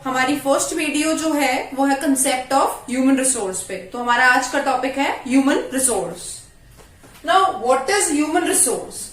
हमारी first video जो है वो है कंसेप्ट ऑफ ह्यूमन रिसोर्स पे। तो हमारा आज का टॉपिक है human resource. Now what is human resource?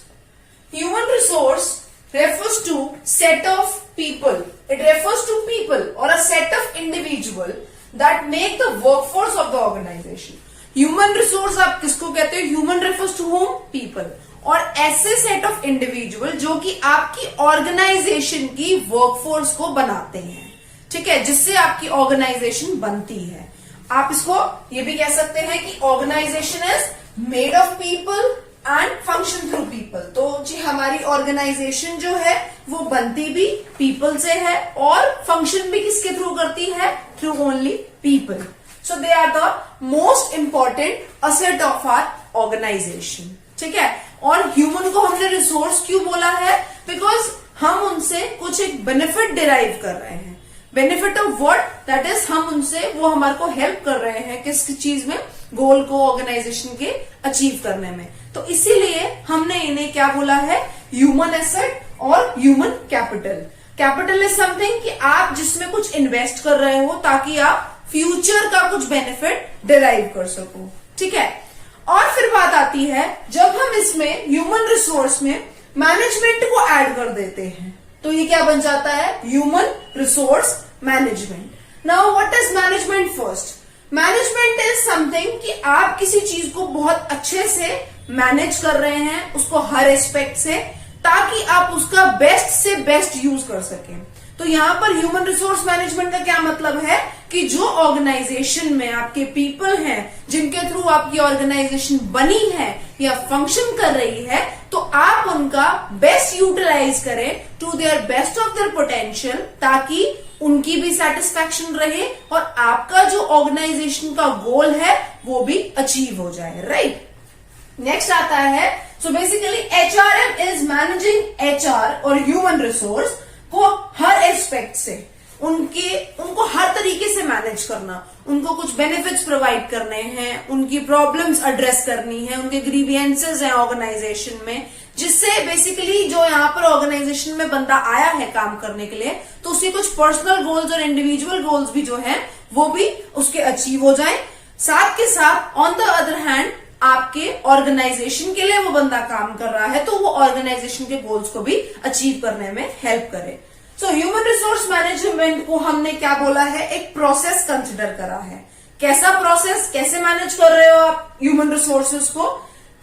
Human resource refers to set of people. It refers to people or a set of individual that make the workforce of the organization. Human resource आप किसको कहते हो? Human refers to whom? People. और ऐसे set of individual जो कि आपकी organisation की वर्कफोर्स को बनाते हैं, ठीक है, जिससे आपकी ऑर्गेनाइजेशन बनती है। आप इसको ये भी कह सकते हैं कि organisation is made of people and function through people. तो जी हमारी ऑर्गेनाइजेशन जो है वो बनती भी पीपल से है और फंक्शन भी किसके थ्रू करती है? Through only people. So they are the most important asset of our organisation, ठीक है। और ह्यूमन को हमने रिसोर्स क्यों बोला है? बिकॉज हम उनसे कुछ एक बेनिफिट डिराइव कर रहे हैं। Benefit of what? That is हम उनसे वो हमारे को हेल्प कर रहे हैं किस चीज में? गोल को ऑर्गेनाइजेशन के अचीव करने में। तो इसीलिए हमने इन्हें क्या बोला है? ह्यूमन एसेट और human capital. Capital is something कि आप जिसमें कुछ इन्वेस्ट कर रहे हो ताकि आप फ्यूचर का कुछ बेनिफिट डिराइव कर सको, ठीक है। और फिर बात आती है जब हम इसमें ह्यूमन रिसोर्स में मैनेजमेंट को ऐड कर देते हैं तो ये क्या बन जाता है? Human resource management. Now what is management? First, management is something कि आप किसी चीज को बहुत अच्छे से मैनेज कर रहे हैं, उसको हर एस्पेक्ट से, ताकि आप उसका बेस्ट से बेस्ट यूज कर सकें। तो यहां पर ह्यूमन रिसोर्स मैनेजमेंट का क्या मतलब है कि जो ऑर्गेनाइजेशन में आपके पीपल हैं जिनके थ्रू आपकी ऑर्गेनाइजेशन बनी है या फंक्शन कर रही है, तो आप उनका बेस्ट यूटिलाइज करें to their best of their potential, ताकि उनकी भी सेटिस्फैक्शन रहे और आपका जो ऑर्गेनाइजेशन का गोल है वो भी अचीव हो जाए, राइट। नेक्स्ट आता है, so basically HRM is managing HR और ह्यूमन रिसोर्स को हर एस्पेक्ट से उनको हर तरीके से मैनेज करना, उनको कुछ बेनिफिट्स प्रोवाइड करने हैं, उनकी प्रॉब्लम्स एड्रेस करनी है, उनके ग्रीवियंसेस हैं ऑर्गेनाइजेशन में, जिससे बेसिकली जो यहाँ पर ऑर्गेनाइजेशन में बंदा आया है काम करने के लिए, तो उसके कुछ पर्सनल गोल्स और इंडिविजुअल गोल्स भी जो है वो भी उसके अचीव हो जाए। साथ के साथ ऑन द अदर हैंड आपके ऑर्गेनाइजेशन के लिए वो बंदा काम कर रहा है तो वो ऑर्गेनाइजेशन के गोल्स को भी अचीव करने में हेल्प करे। सो ह्यूमन रिसोर्स मैनेजमेंट को हमने क्या बोला है? एक प्रोसेस कंसिडर करा है। कैसा प्रोसेस? कैसे मैनेज कर रहे हो आप ह्यूमन रिसोर्सेज को?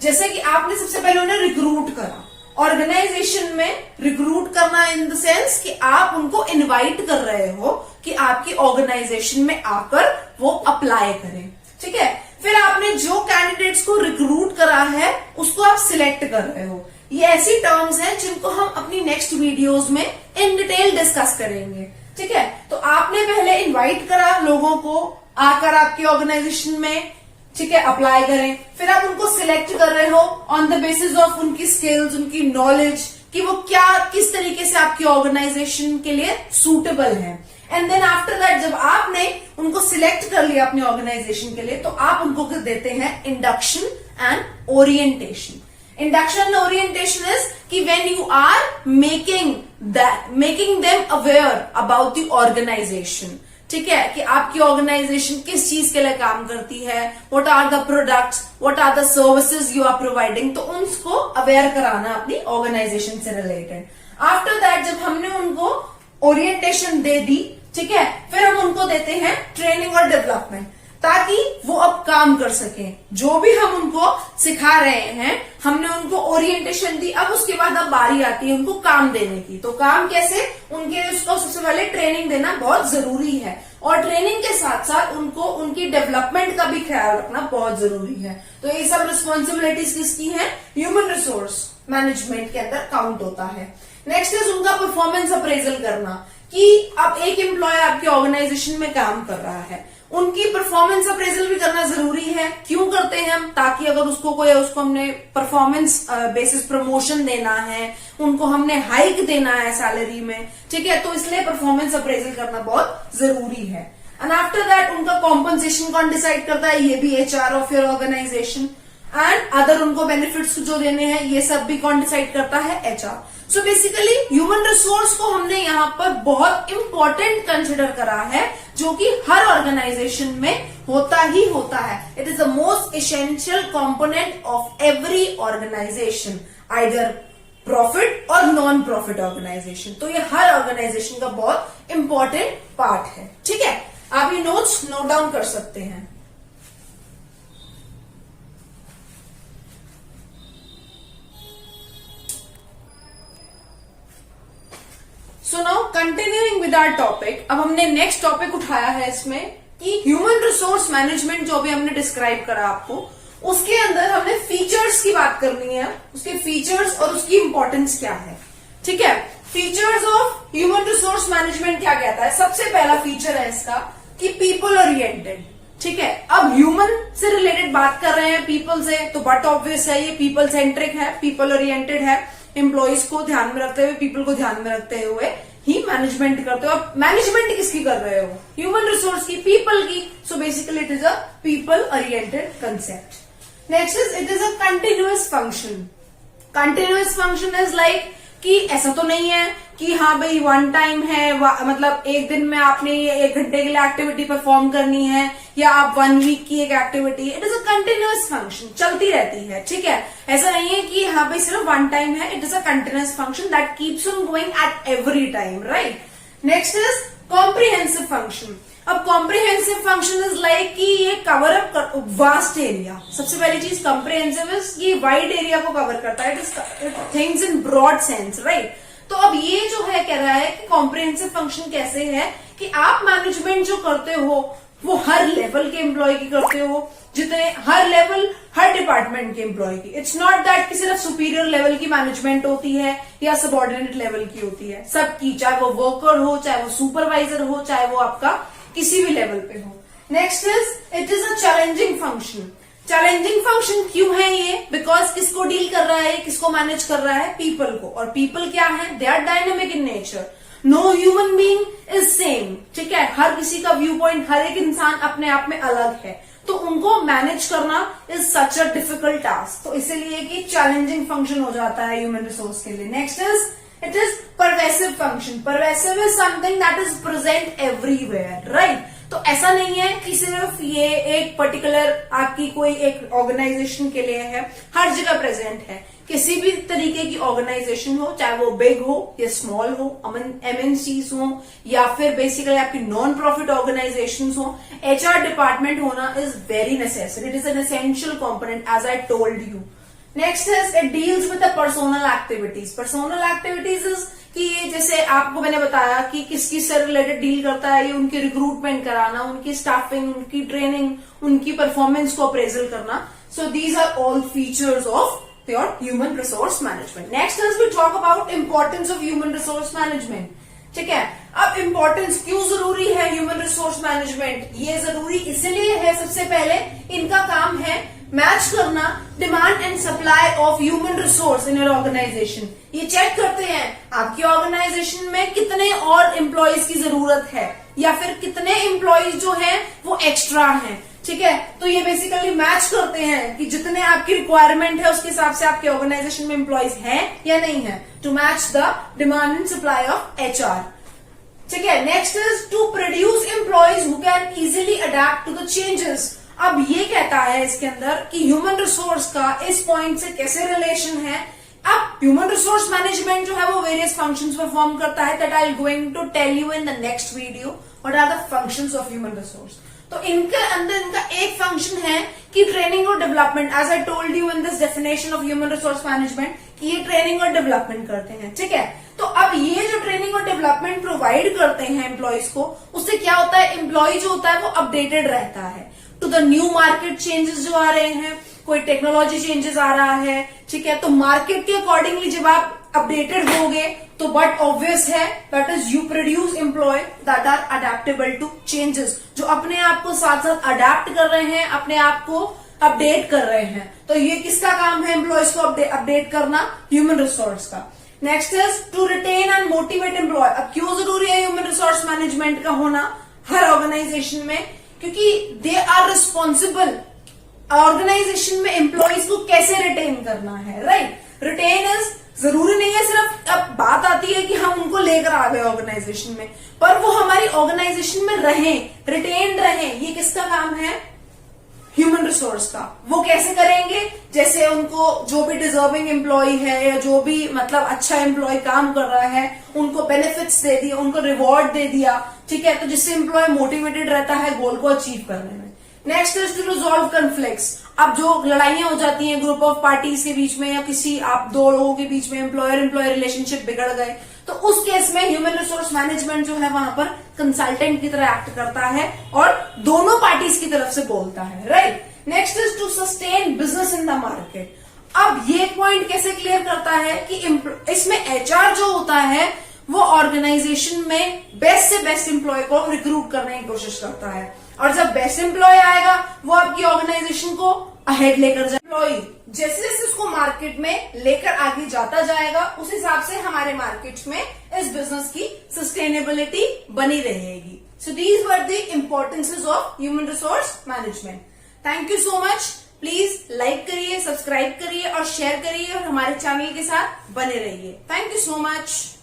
जैसे कि आपने सबसे पहले उन्हें रिक्रूट करा। ऑर्गेनाइजेशन में रिक्रूट करना इन द सेंस कि आप उनको इनवाइट कर रहे हो कि आपकी ऑर्गेनाइजेशन में आकर वो अप्लाई करें, ठीक है। फिर आपने जो कैंडिडेट्स को रिक्रूट करा है उसको आप सिलेक्ट कर रहे हो। ये ऐसी टर्म्स हैं जिनको हम अपनी नेक्स्ट वीडियोस में इन डिटेल डिस्कस करेंगे, ठीक है। तो आपने पहले इनवाइट करा लोगों को आकर आपकी ऑर्गेनाइजेशन में, ठीक है, अप्लाई करें। फिर आप उनको सिलेक्ट कर रहे हो ऑन द बेसिस ऑफ उनकी स्किल्स, उनकी नॉलेज, कि वो क्या किस तरीके से आपकी ऑर्गेनाइजेशन के लिए सूटेबल है। एंड देन आफ्टर दैट जब आपने उनको सिलेक्ट कर लिया अपनी ऑर्गेनाइजेशन के लिए, तो आप उनको देते हैं induction and orientation. Induction and orientation is कि when you are making them aware about the organisation, ठीक है, कि आपकी ऑर्गेनाइजेशन किस चीज के लिए काम करती है, what are the products, what are the services you are providing, तो उनको अवेयर कराना अपनी ऑर्गेनाइजेशन से रिलेटेड। आफ्टर दैट जब हमने उनको ओरिएंटेशन दे दी, ठीक है, फिर हम उनको देते हैं ट्रेनिंग और डेवलपमेंट, ताकि वो अब काम कर सकें। जो भी हम उनको सिखा रहे हैं, हमने उनको ओरिएंटेशन दी, अब उसके बाद अब बारी आती है उनको काम देने की। तो काम कैसे? उनके उसको सबसे पहले ट्रेनिंग देना बहुत जरूरी है और ट्रेनिंग के साथ साथ उनको उनकी डेवलपमेंट का भी ख्याल रखना बहुत जरूरी है। तो ये सब रिस्पॉन्सिबिलिटीज किसकी है? ह्यूमन रिसोर्स मैनेजमेंट के अंदर काउंट होता है। नेक्स्ट इज उनका परफॉर्मेंस अप्रेजल करना, कि अब एक एम्प्लॉय आपकी ऑर्गेनाइजेशन में काम कर रहा है, उनकी परफॉर्मेंस अप्रेजल भी करना जरूरी है। क्यों करते हैं हम? ताकि अगर उसको हमने परफॉर्मेंस बेसिस प्रमोशन देना है, उनको हमने हाइक देना है सैलरी में, ठीक है, तो इसलिए परफॉर्मेंस अप्रेजल करना बहुत जरूरी है। एंड आफ्टर दैट उनका कॉम्पनसेशन कौन डिसाइड करता है? ये भी HR of your organisation. And other उनको बेनिफिट्स जो देने हैं ये सब भी कौन डिसाइड करता है? HR. So basically human resource को हमने यहाँ पर बहुत इंपॉर्टेंट कंसिडर करा है, जो कि हर ऑर्गेनाइजेशन में होता ही होता है. It is the most essential component of every organisation, either profit और नॉन प्रॉफिट ऑर्गेनाइजेशन. तो ये हर ऑर्गेनाइजेशन का बहुत इंपॉर्टेंट पार्ट है. ठीक है, आप ये नोट्स नोट डाउन कर सकते हैं. So now continuing with our topic, अब हमने नेक्स्ट टॉपिक उठाया है इसमें कि ह्यूमन रिसोर्स मैनेजमेंट जो भी हमने डिस्क्राइब करा आपको, उसके अंदर हमने फीचर्स की बात करनी है, उसके फीचर्स और उसकी इंपॉर्टेंस क्या है. ठीक है, features of human resource management क्या कहता है. सबसे पहला फीचर है इसका कि पीपल ओरिएंटेड. ठीक है, अब ह्यूमन से रिलेटेड बात कर रहे हैं, पीपल से, तो बट ऑब्वियस है ये पीपल सेंट्रिक है, पीपल ओरिएंटेड है. एम्प्लॉइज को ध्यान में रखते हुए, पीपल को ध्यान में रखते हुए ही मैनेजमेंट करते हो. अब मैनेजमेंट किसकी कर रहे हो, ह्यूमन रिसोर्स की, पीपल की. So basically it is a people oriented concept. Next is it is a continuous function. Continuous function is like कि ऐसा तो नहीं है कि हाँ भाई वन टाइम है, मतलब एक दिन में आपने ये 1 घंटे के लिए एक्टिविटी परफॉर्म करनी है, या आप 1 वीक की एक activity. It is a continuous function, चलती रहती है. ठीक है, ऐसा नहीं है कि हाँ भाई सिर्फ वन टाइम है. It is a continuous function that keeps on going at every time, right. Next is comprehensive function. अब कॉम्प्रिहेंसिव फंक्शन इज लाइक कि ये कवर अप वास्ट एरिया. सबसे पहली चीज कॉम्प्रिहेंसिव इज ये वाइड एरिया को cover करता है. It things in broad sense, right. तो अब ये जो है कह रहा है कि कॉम्प्रिहेंसिव फंक्शन कैसे है कि आप मैनेजमेंट जो करते हो वो हर लेवल के एम्प्लॉय की करते हो, जितने हर लेवल हर डिपार्टमेंट के एम्प्लॉय की. इट्स नॉट दैट कि सिर्फ सुपीरियर लेवल की मैनेजमेंट होती है या सबऑर्डिनेट लेवल की होती है. सबकी, चाहे वो वर्कर हो, चाहे वो सुपरवाइजर हो, चाहे वो आपका किसी भी लेवल पे हो. Next is it is a challenging function. Challenging function क्यों है ये, बिकॉज किसको डील कर रहा है, किसको मैनेज कर रहा है, पीपल को. और पीपल क्या है, they are dynamic in nature. No human being is same. ठीक है, हर किसी का व्यू पॉइंट, हर एक इंसान अपने आप में अलग है, तो उनको मैनेज करना is such a difficult task. तो इसीलिए कि चैलेंजिंग फंक्शन हो जाता है ह्यूमन रिसोर्स के लिए. Next is it is pervasive function. Pervasive is something that is present everywhere, right. तो ऐसा नहीं है कि सिर्फ ये एक पर्टिकुलर आपकी कोई एक ऑर्गेनाइजेशन के लिए है, हर जगह प्रेजेंट है. किसी भी तरीके की ऑर्गेनाइजेशन हो, चाहे वो बिग हो या स्मॉल हो, एमएनसीज हो या फिर बेसिकली आपकी नॉन प्रॉफिट ऑर्गेनाइजेशन हो, एचआर डिपार्टमेंट होना is very necessary. It is an essential component as I told you. Next is it deals with the personnel activities. Personnel activities is कि ये जैसे आपको मैंने बताया कि किस किस से रिलेटेड डील करता है, ये उनकी रिक्रूटमेंट कराना, उनकी स्टाफिंग, उनकी ट्रेनिंग, उनकी परफॉर्मेंस को अप्रेजल करना. So these are all features of your human resource management. Next is we talk about importance of human resource management. ठीक है, अब इंपॉर्टेंस क्यों जरूरी है ह्यूमन रिसोर्स मैनेजमेंट. ये जरूरी इसलिए है, सबसे पहले इनका काम है मैच करना demand and supply of human resource in your organisation. ये चेक करते हैं आपकी ऑर्गेनाइजेशन में कितने और एम्प्लॉयज की जरूरत है, या फिर कितने एम्प्लॉयज जो है वो एक्स्ट्रा हैं. ठीक है, तो ये बेसिकली मैच करते हैं कि जितने आपकी रिक्वायरमेंट है उसके हिसाब से आपके ऑर्गेनाइजेशन में एम्प्लॉयज हैं या नहीं है, to match the demand and supply of HR. ठीक है, next is to produce employees who can easily adapt to the changes. अब ये कहता है इसके अंदर कि ह्यूमन रिसोर्स का इस पॉइंट से कैसे रिलेशन है. अब ह्यूमन रिसोर्स मैनेजमेंट जो है वो वेरियस फंक्शंस परफॉर्म करता है, that I am going to tell you in the next video what are the functions of human resource. तो इनके अंदर इनका एक फंक्शन है कि ट्रेनिंग और development. As I told you in this definition of human resource management कि ये ट्रेनिंग और डेवलपमेंट करते हैं. ठीक है, तो अब ये जो ट्रेनिंग और डेवलपमेंट प्रोवाइड करते हैं एम्प्लॉयज को, उससे क्या होता है, एम्प्लॉय जो होता है वो अपडेटेड रहता है to the new market changes जो आ रहे हैं, कोई टेक्नोलॉजी चेंजेस आ रहा है. ठीक है, तो मार्केट के अकॉर्डिंगली जब आप अपडेटेड होगे तो बट ऑब्वियस है that is you produce employee that are adaptable to changes, जो अपने आप को साथ साथ अडेप्ट कर रहे हैं, अपने आप को अपडेट कर रहे हैं. तो ये किसका काम है, एम्प्लॉयज को अपडेट करना, ह्यूमन रिसोर्स का. Next is to retain and motivate employee. अब क्यों जरूरी है ह्यूमन रिसोर्स मैनेजमेंट का होना हर ऑर्गेनाइजेशन में, क्योंकि दे आर रिस्पॉन्सिबल ऑर्गेनाइजेशन में एम्प्लॉयज को कैसे रिटेन करना है, राइट. रिटेन इज जरूरी नहीं है सिर्फ अब बात आती है कि हम उनको लेकर आ गए ऑर्गेनाइजेशन में, पर वो हमारी ऑर्गेनाइजेशन में रहें, रिटेन रहें, ये किसका काम है? ह्यूमन रिसोर्स का। वो कैसे करेंगे? जैसे उनको जो भी डिजर्विंग एम्प्लॉय है या जो भी मतलब अच्छा एम्प्लॉय काम कर रहा है उनको बेनिफिट्स दे दिए, उनको रिवॉर्ड दे दिया, ठीक है, तो जिससे एम्प्लॉय मोटिवेटेड रहता है गोल को अचीव करने में। Next is to resolve conflicts. अब जो लड़ाइयां हो जाती हैं ग्रुप ऑफ पार्टीज के बीच में या किसी आप दो लोगों के बीच में, एम्प्लॉयर एम्प्लॉय रिलेशनशिप बिगड़ गए, तो उस केस में ह्यूमन रिसोर्स मैनेजमेंट जो है वहां पर कंसल्टेंट की तरह एक्ट करता है और दोनों पार्टीज की तरफ से बोलता है, right. Next is to sustain business in the market. अब ये पॉइंट कैसे क्लियर करता है कि इसमें एचआर जो होता है वो ऑर्गेनाइजेशन में बेस्ट से बेस्ट एम्प्लॉय को रिक्रूट करने की कोशिश करता है, और जब बेस्ट एम्प्लॉय आएगा वो आपकी ऑर्गेनाइजेशन को अहेड लेकर जाए। एम्प्लॉय जैसे जैसे उसको मार्केट में लेकर आगे जाता जाएगा उस हिसाब से हमारे मार्केट में इस बिजनेस की सस्टेनेबिलिटी बनी रहेगी। So these were the importances of human resource management. Thank you so much. Please like करिए, सब्सक्राइब करिए और शेयर करिए और हमारे चैनल के साथ बने रहिए। Thank you so much.